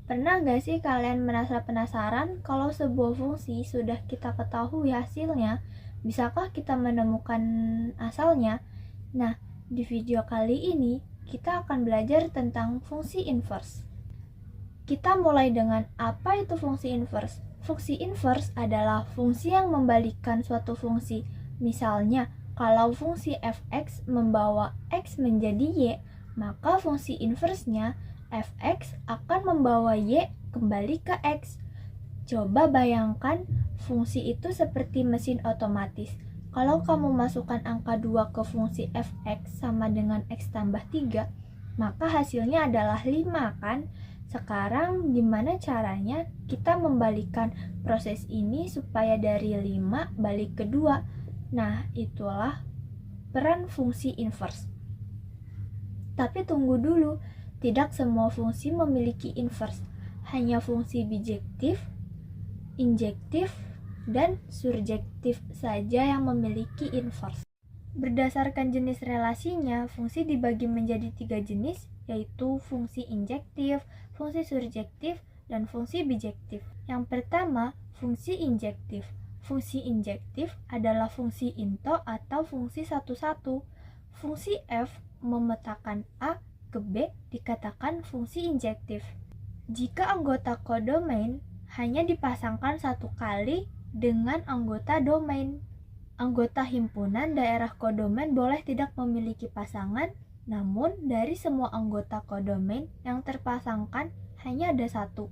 Pernah nggak sih kalian merasa penasaran kalau sebuah fungsi sudah kita ketahui hasilnya, bisakah kita menemukan asalnya? Nah, di video kali ini kita akan belajar tentang fungsi inverse. Kita mulai dengan apa itu fungsi inverse. Fungsi inverse adalah fungsi yang membalikkan suatu fungsi. Misalnya, kalau fungsi fx membawa x menjadi y, maka fungsi inversenya fx akan membawa y kembali ke x. Coba bayangkan fungsi itu seperti mesin otomatis. Kalau kamu masukkan angka 2 ke fungsi fx sama dengan x tambah 3, maka hasilnya adalah 5 kan? Sekarang gimana caranya kita membalikkan proses ini supaya dari 5 balik ke 2? Nah, itulah peran fungsi inverse. Tapi tunggu dulu, tidak semua fungsi memiliki inverse. Hanya fungsi bijektif, injektif, dan surjektif saja yang memiliki inverse. Berdasarkan jenis relasinya, fungsi dibagi menjadi 3 jenis, yaitu fungsi injektif, fungsi surjektif, dan fungsi bijektif. Yang pertama, fungsi injektif. Fungsi injektif adalah fungsi into atau fungsi satu-satu. Fungsi f memetakan A ke B dikatakan fungsi injektif. Jika anggota kodomain hanya dipasangkan satu kali dengan anggota domain. Anggota himpunan daerah kodomain boleh tidak memiliki pasangan, namun dari semua anggota kodomain yang terpasangkan hanya ada satu.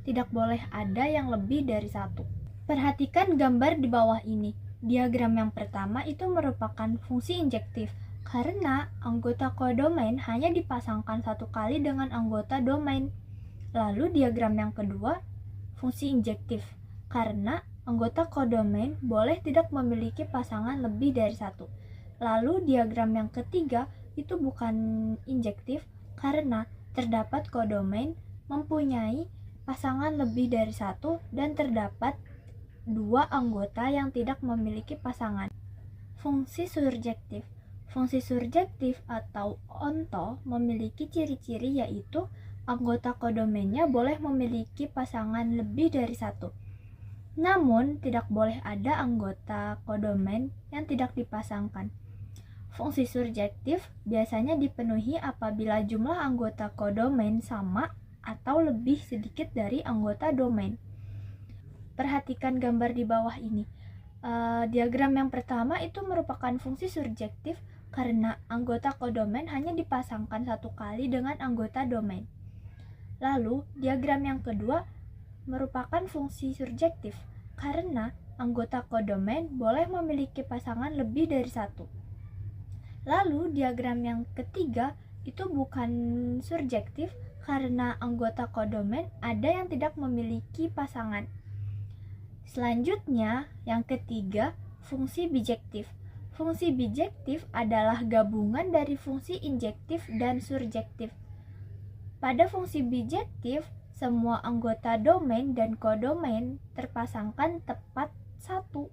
Tidak boleh ada yang lebih dari satu. Perhatikan gambar di bawah ini. Diagram yang pertama itu merupakan fungsi injektif, karena anggota kodomain hanya dipasangkan satu kali dengan anggota domain. Lalu diagram yang kedua, fungsi injektif, karena anggota kodomain boleh tidak memiliki pasangan lebih dari satu. Lalu diagram yang ketiga itu bukan injektif, karena terdapat kodomain mempunyai pasangan lebih dari satu dan terdapat dua anggota yang tidak memiliki pasangan. Fungsi surjektif. Fungsi surjektif atau onto memiliki ciri-ciri yaitu anggota kodomainnya boleh memiliki pasangan lebih dari satu. Namun, tidak boleh ada anggota kodomain yang tidak dipasangkan. Fungsi surjektif biasanya dipenuhi apabila jumlah anggota kodomain sama atau lebih sedikit dari anggota domain. Perhatikan gambar di bawah ini. Diagram yang pertama itu merupakan fungsi surjektif karena anggota kodomain hanya dipasangkan satu kali dengan anggota domain. Lalu, diagram yang kedua merupakan fungsi surjektif karena anggota kodomain boleh memiliki pasangan lebih dari satu. Lalu, diagram yang ketiga itu bukan surjektif karena anggota kodomain ada yang tidak memiliki pasangan. Selanjutnya, yang ketiga, fungsi bijektif. Fungsi bijektif adalah gabungan dari fungsi injektif dan surjektif. Pada fungsi bijektif, semua anggota domain dan kodomain terpasangkan tepat satu.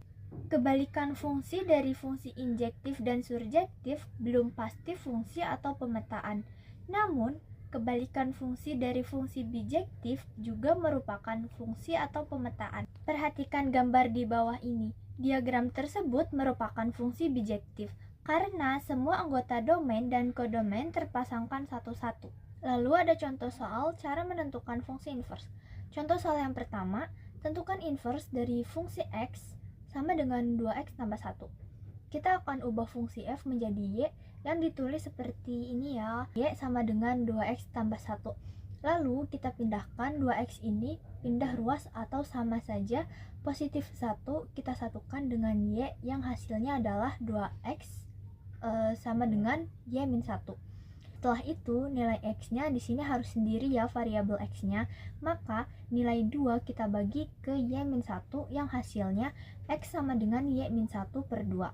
Kebalikan fungsi dari fungsi injektif dan surjektif belum pasti fungsi atau pemetaan. Namun, kebalikan fungsi dari fungsi bijektif juga merupakan fungsi atau pemetaan. Perhatikan gambar di bawah ini. Diagram tersebut merupakan fungsi bijektif karena semua anggota domain dan kodomain terpasangkan satu-satu. Lalu ada contoh soal cara menentukan fungsi inverse. Contoh soal yang pertama, tentukan inverse dari fungsi x sama dengan 2x tambah 1. Kita akan ubah fungsi f menjadi y yang ditulis seperti ini ya. Y sama dengan 2x tambah 1. Lalu kita pindahkan 2x ini pindah ruas atau sama saja positif 1 kita satukan dengan y yang hasilnya adalah 2x sama dengan y min 1. Setelah itu nilai x-nya di sini harus sendiri ya variabel x-nya, maka nilai 2 kita bagi ke y min 1 yang hasilnya x sama dengan y min 1 per 2.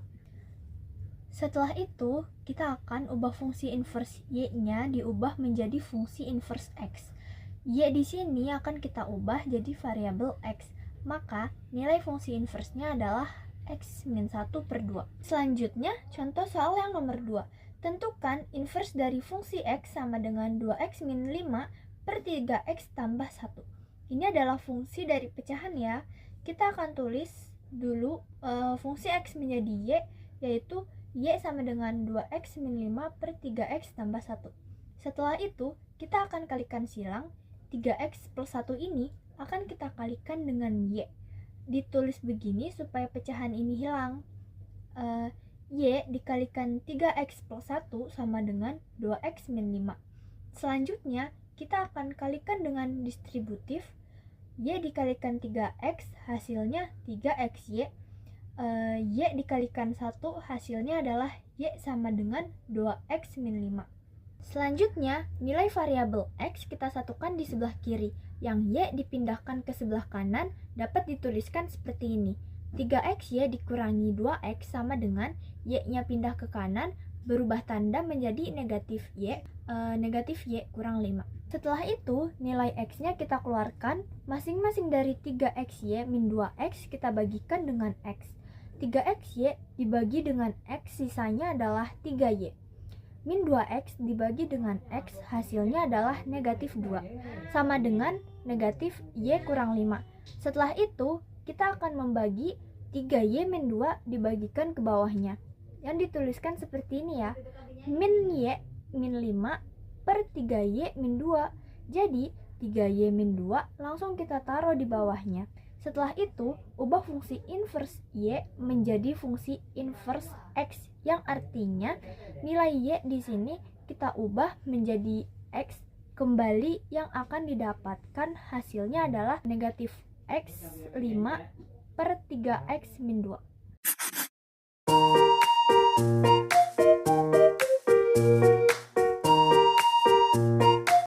Setelah itu, kita akan ubah fungsi inverse y-nya diubah menjadi fungsi inverse x. Y di sini akan kita ubah jadi variabel x, maka nilai fungsi inverse-nya adalah x min 1 per 2. Selanjutnya, contoh soal yang nomor 2. Tentukan inverse dari fungsi x sama dengan 2x min 5 per 3x tambah 1. Ini adalah fungsi dari pecahan ya. Kita akan tulis dulu fungsi x menjadi y, yaitu y sama dengan 2x min 5 per 3x tambah 1. Setelah itu, kita akan kalikan silang. 3x plus 1 ini akan kita kalikan dengan y. Ditulis begini supaya pecahan ini hilang. Y dikalikan 3x plus 1 sama dengan 2x min 5. Selanjutnya, kita akan kalikan dengan distributif. Y dikalikan 3x hasilnya 3xy. Y dikalikan 1 hasilnya adalah y sama dengan 2x min 5. Selanjutnya, nilai variabel x kita satukan di sebelah kiri. Yang y dipindahkan ke sebelah kanan dapat dituliskan seperti ini. 3xy dikurangi 2x sama dengan y-nya pindah ke kanan, berubah tanda menjadi negatif y kurang 5. Setelah itu, nilai x-nya kita keluarkan, masing-masing dari 3xy min 2x kita bagikan dengan x. 3xy dibagi dengan x, sisanya adalah 3y. Min 2x dibagi dengan x, hasilnya adalah negatif 2, sama dengan negatif y kurang 5. Setelah itu, kita akan membagi 3y min 2 dibagikan ke bawahnya. Yang dituliskan seperti ini ya. Min y min 5 per 3y min 2. Jadi 3y min 2 langsung kita taruh di bawahnya. Setelah itu, ubah fungsi inverse y menjadi fungsi inverse x, yang artinya nilai y di sini kita ubah menjadi x kembali, yang akan didapatkan hasilnya adalah negatif x 5 per 3x min 2.